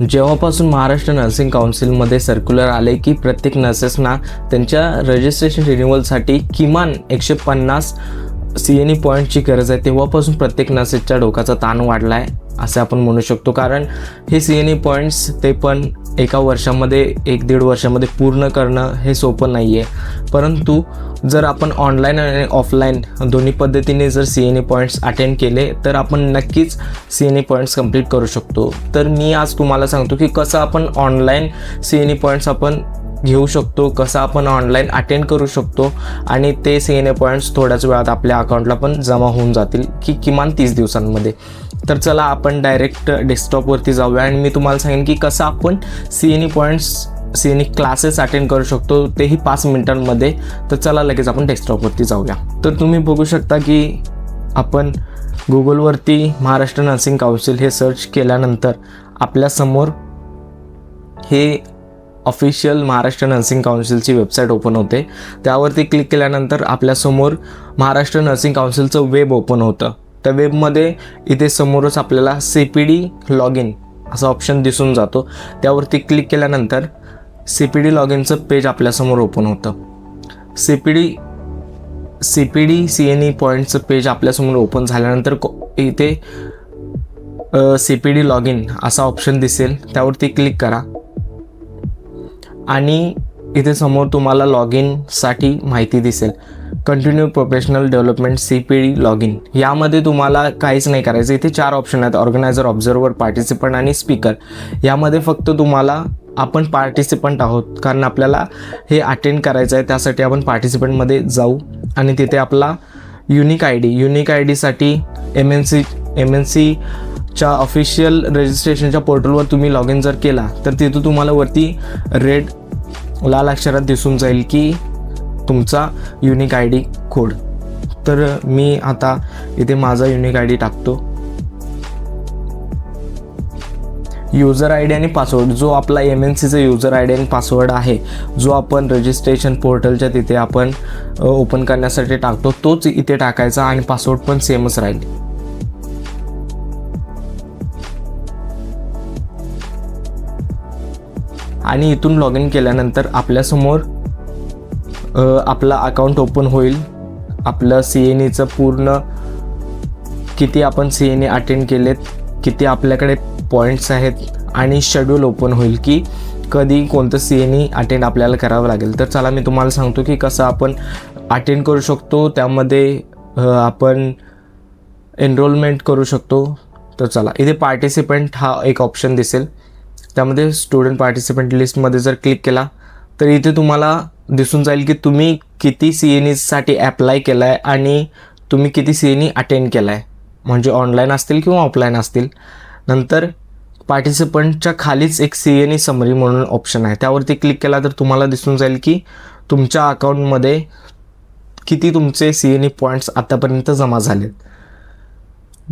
जेव्हापासून Maharashtra nursing काउन्सिलमध्ये circular आले की प्रत्येक नर्सेसना त्यांच्या रजिस्ट्रेशन रिन्युअलसाठी किमान 150 CNE पॉईंटची गरज आहे, तेव्हापासून प्रत्येक नर्सेसच्या डोक्याचा ताण वाढला आहे असे आपण म्हणू शकतो. कारण हे CNE पॉईंट्स ते पण एका वर्षामध्ये 1-1.5 वर्षामध्ये पूर्ण करणं हे सोपं नाही आहे. परंतु जर आपण ऑनलाईन आणि ऑफलाईन दोन्ही पद्धतीने जर CNE पॉईंट्स अटेंड केले तर आपण नक्कीच CNE पॉईंट्स कंप्लीट करू शकतो. तर मी आज तुम्हाला सांगतो की कसं आपण ऑनलाईन CNE पॉईंट्स आपण घेऊ शकतो, कसं आपण ऑनलाईन अटेंड करू शकतो आणि ते CNE पॉईंट्स थोड्याच वेळात आपल्या अकाउंटला पण जमा होऊन जातील की किमान 30 दिवसांमध्ये. तर चला आपण डायरेक्ट डेस्कटॉपवरती जाऊया आणि मी तुम्हाला सांगेन की कसं आपण CNE points CNE classes attend करू शकतो, तेही 5 मिनिटांमध्ये. तर चला लगेच आपण डेस्कटॉपवरती जाऊया. तर तुम्ही बघू शकता की आपण गुगलवरती महाराष्ट्र नर्सिंग काउन्सिल हे सर्च केल्यानंतर आपल्यासमोर हे ऑफिशियल महाराष्ट्र नर्सिंग काउन्सिलची वेबसाईट ओपन होते. त्यावरती क्लिक केल्यानंतर आपल्यासमोर महाराष्ट्र नर्सिंग काउन्सिलचं वेब ओपन होतं. त्या वेबमध्ये इथे समोरच आपल्याला CPD लॉग इन असा ऑप्शन दिसून जातो. त्यावरती क्लिक केल्यानंतर CPD लॉग इनचं पेज आपल्यासमोर ओपन होतं. CPD CNE पॉईंटचं पेज आपल्यासमोर ओपन झाल्यानंतर इथे CPD लॉग इन असा ऑप्शन दिसेल, त्यावरती क्लिक करा आणि इथे समोर तुम्हाला लॉग इनसाठी माहिती दिसेल. Continue professional development CPD log in. यामध्ये तुम्हाला काहीच नाही करायचं. इथे 4 ऑप्शन आहेत: ऑर्गनायझर, ऑब्झर्वर, पार्टिसिपंट आणि स्पीकर. यामध्ये फक्त तुम्हाला आपण पार्टिसिपंट आहोत कारण आपल्याला हे अटेंड करायचं आहे, त्यासाठी आपण पार्टिसिपंटमध्ये जाऊ आणि तिथे आपला युनिक आय डीसाठी MNCच्या ऑफिशियल रजिस्ट्रेशनच्या पोर्टलवर तुम्ही लॉग इन जर केला तर तिथं तुम्हाला वरती लाल अक्षरात दिसून जाईल की तुमचा युनिक ID कोड. तर मी आता इथे माझा युनिक ID टाकतो. युजर ID आणि पासवर्ड, जो आपला MNCचा युजर ID आणि पासवर्ड आहे, जो आपण रजिस्ट्रेशन पोर्टलच्या तिथे आपण ओपन करण्यासाठी टाकतो, तोच इथे टाकायचा आणि पासवर्ड पण सेमच राहील. आणि इथून लॉग इन केल्यानंतर आपल्यासमोर आपला अकाउंट ओपन होईल. आपलं CNEचं पूर्ण किती आपण CNE अटेंड केलेत, किती आपल्याकडे पॉईंट्स आहेत आणि शेड्यूल ओपन होईल की कधी कोणतं CNE अटेंड आपल्याला करावं लागेल. तर चला मी तुम्हाला सांगतो की कसं आपण अटेंड करू शकतो, त्यामध्ये आपण एनरोलमेंट करू शकतो. तर चला इथे पार्टिसिपंट हा एक ऑप्शन दिसेल, त्यामध्ये स्टुडंट पार्टिसिपंट लिस्टमध्ये जर क्लिक केला तर इथे तुम्हाला दिसून जाईल की तुम्ही किती CNEसाठी ॲप्लाय केला आहे आणि तुम्ही किती CNE अटेंड केला आहे, म्हणजे ऑनलाईन असतील किंवा ऑफलाईन असतील. नंतर पार्टिसिपंटच्या खालीच एक CNE समरी म्हणून ऑप्शन आहे, त्यावरती क्लिक केला तर तुम्हाला दिसून जाईल की तुमच्या अकाउंटमध्ये किती तुमचे CNE पॉईंट्स आतापर्यंत जमा झालेत.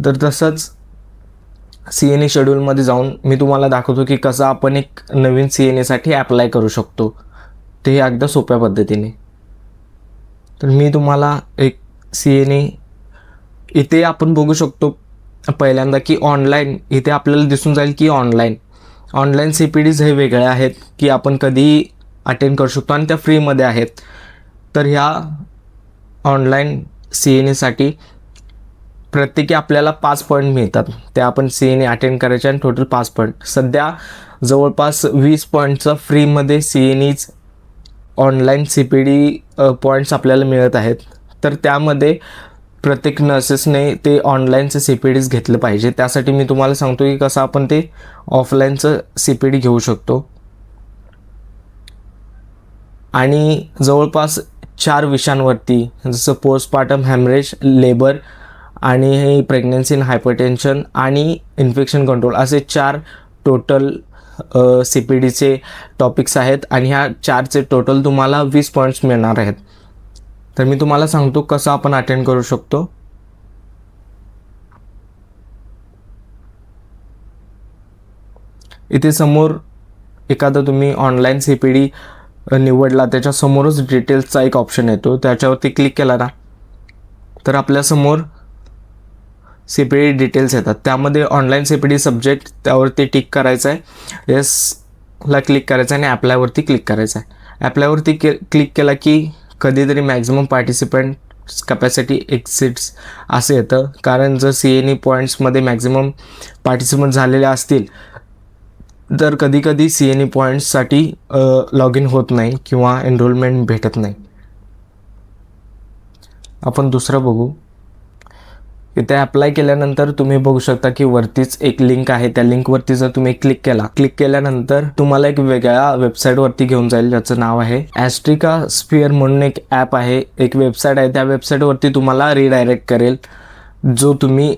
तर तसंच CNE शेड्यूलमध्ये जाऊन मी तुम्हाला दाखवतो की कसं आपण एक नवीन CNEसाठी ॲप्लाय करू शकतो, ते अगदी सोप्या पद्धतीने. तर मी तुम्हाला एक CNE इथे आपण बघू शकतो पहिल्यांदा की ऑनलाईन, इथे आपल्याला दिसून जाईल की ऑनलाईन CPDs हे वेगळे आहेत की आपण कधीही अटेंड करू शकतो आणि त्या फ्रीमध्ये आहेत. तर ह्या ऑनलाईन CNEसाठी प्रत्येकी आपल्याला 5 पॉईंट मिळतात, त्या आपण CNE अटेंड करायचे आणि टोटल 5 पॉईंट. सध्या जवळपास 20 पॉईंटचा फ्रीमध्ये CNEज ऑनलाईन CPD पॉईंट्स आपल्याला मिळत आहेत. तर त्यामध्ये प्रत्येक नर्सेसने ते ऑनलाईनचं CPDs घेतलं पाहिजे. त्यासाठी मी तुम्हाला सांगतो की कसं आपण ते ऑफलाईनचं CPD घेऊ शकतो. आणि जवळपास 4 विषयांवरती, जसं पोस्टपार्टम हॅमरेज, लेबर आणि प्रेग्नन्सी इन हायपरटेन्शन आणि इन्फेक्शन कंट्रोल, असे 4 टोटल CPDचे टॉपिक्स आहेत आणि ह्या 4चे टोटल तुम्हाला 20 पॉईंट्स मिळणार आहेत. तर मी तुम्हाला सांगतो कसं आपण अटेंड करू शकतो. इथे समोर एखादा तुम्ही ऑनलाईन CPD निवडला, त्याच्या समोरच डिटेल्सचा एक ऑप्शन येतो, त्याच्यावरती क्लिक केला ना तर आपल्यासमोर CPD डिटेल्स येतात. त्यामध्ये ऑनलाईन CPD सब्जेक्ट त्यावरती टिक करायचं आहे, येसला क्लिक करायचं आहे आणि ॲप्लायवरती क्लिक करायचं आहे. ॲप्लायवरती क्लिक केला की कधीतरी मॅक्झिमम पार्टिसिपंट्स कॅपॅसिटी एक्सिट्स असं येतं, कारण जर CNE पॉईंट्समध्ये मॅक्झिमम पार्टिसिपंट झालेले असतील तर कधीकधी CNE पॉईंट्ससाठी लॉग इन होत नाही किंवा एनरोलमेंट भेटत नाही. आपण दुसरं बघू. इथे अप्लाय केल्यानंतर तुम्ही बघू शकता की वरतीच एक लिंक आहे. त्या लिंकवरती जर तुम्ही क्लिक केल्यानंतर तुम्हाला एक वेगळ्या वेबसाईटवरती घेऊन जाईल, ज्याचं नाव आहे ॲस्ट्रिका स्फिअर म्हणून एक ॲप आहे, एक वेबसाईट आहे. त्या वेबसाईटवरती तुम्हाला रिडायरेक्ट करेल जो तुम्ही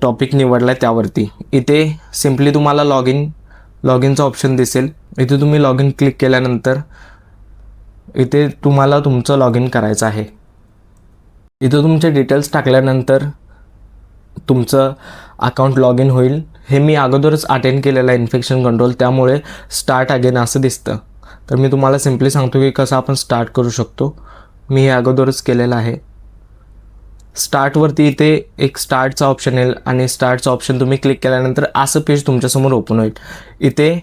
टॉपिक निवडला आहे त्यावरती. इथे सिम्पली तुम्हाला लॉग इनचा ऑप्शन दिसेल. इथे तुम्ही लॉग इन क्लिक केल्यानंतर इथे तुम्हाला तुमचं लॉग इन करायचं आहे. इथं तुमचे डिटेल्स टाकल्यानंतर तुमचं अकाउंट लॉग इन होईल. हे मी अगोदरच अटेंड केलेलं आहे इन्फेक्शन कंट्रोल, त्यामुळे स्टार्ट अगेन असं दिसतं. तर मी तुम्हाला सिम्पली सांगतो की कसं आपण स्टार्ट करू शकतो. मी हे अगोदरच केलेलं आहे. स्टार्टवरती इथे एक स्टार्टचा ऑप्शन येईल आणि स्टार्टचा ऑप्शन तुम्ही क्लिक केल्यानंतर असं पेज तुमच्यासमोर ओपन होईल. इथे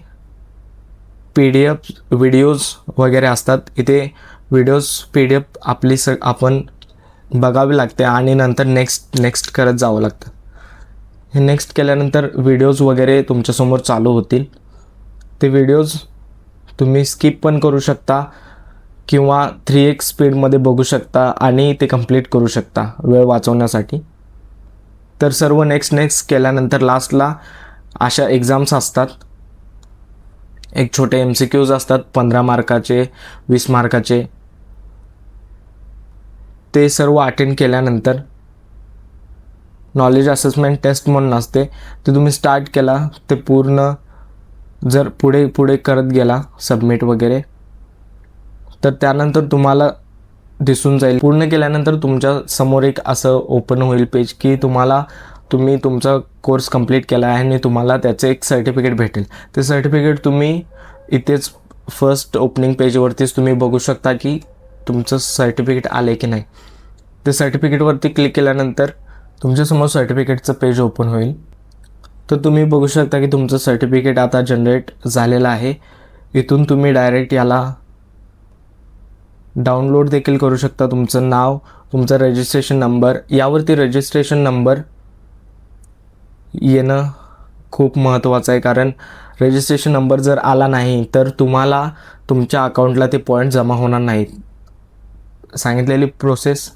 PDF व्हिडिओज वगैरे असतात. इथे व्हिडिओज PDF आपण बघावी लागते आणि नंतर नेक्स्ट करत जावं लागतं. हे नेक्स्ट केल्यानंतर व्हिडिओज वगैरे तुमच्यासमोर चालू होतील. ते व्हिडिओज तुम्ही स्किप पण करू शकता किंवा 3x स्पीडमध्ये बघू शकता आणि ते कंप्लीट करू शकता वेळ वाचवण्यासाठी. तर सर्व नेक्स्ट केल्यानंतर लास्टला अशा एक्झाम्स असतात. एक छोटे MCQs असतात 15 मार्काचे 20 मार्काचे. ते सर्व अटेंड केल्यानंतर नॉलेज असेसमेंट टेस्ट म्हणून असते, ते तुम्ही स्टार्ट केला ते पूर्ण जर पुढे करत गेला सबमिट वगैरे तर त्यानंतर तुम्हाला दिसून जाईल. पूर्ण केल्यानंतर तुमच्या समोर एक असं ओपन होईल पेज की तुम्ही तुमचा कोर्स कंप्लीट केला आहे आणि तुम्हाला त्याचं एक सर्टिफिकेट भेटेल. ते सर्टिफिकेट तुम्ही इथेच फर्स्ट ओपनिंग पेजवरतीच तुम्ही बघू शकता की तुमचं सर्टिफिकेट आलं आहे की नाही. ते सर्टिफिकेटवरती क्लिक केल्यानंतर तुमच्यासमोर सर्टिफिकेटचं पेज ओपन होईल. तर तुम्ही बघू शकता की तुमचं सर्टिफिकेट आता जनरेट झालेलं आहे. इथून तुम्ही डायरेक्ट याला डाउनलोड देखील करू शकता. तुमचं नाव, तुमचा रजिस्ट्रेशन नंबर, यावरती रजिस्ट्रेशन नंबर येणं खूप महत्त्वाचं आहे, कारण रजिस्ट्रेशन नंबर जर आला नाही तर तुम्हाला तुमच्या अकाउंटला ते पॉईंट जमा होणार नाहीत. सांगितलेली प्रोसेस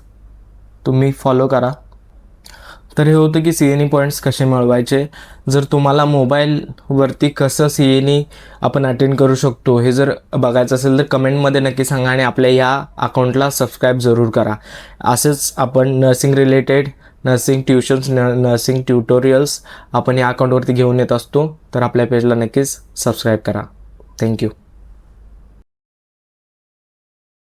तुम्ही फॉलो करा. तर हे होतं की CNE पॉईंट्स कसे मिळवायचे. जर तुम्हाला मोबाईलवरती कसं CNE आपण अटेंड करू शकतो हे जर बघायचं असेल तर कमेंटमध्ये नक्की सांगा आणि आपल्या या अकाउंटला सबस्क्राईब जरूर करा. असेच आपण nursing related, nursing tuitions, nursing tutorials आपण या अकाउंटवरती घेऊन येत असतो. तर आपल्या पेजला नक्कीच सबस्क्राईब करा. थँक्यू.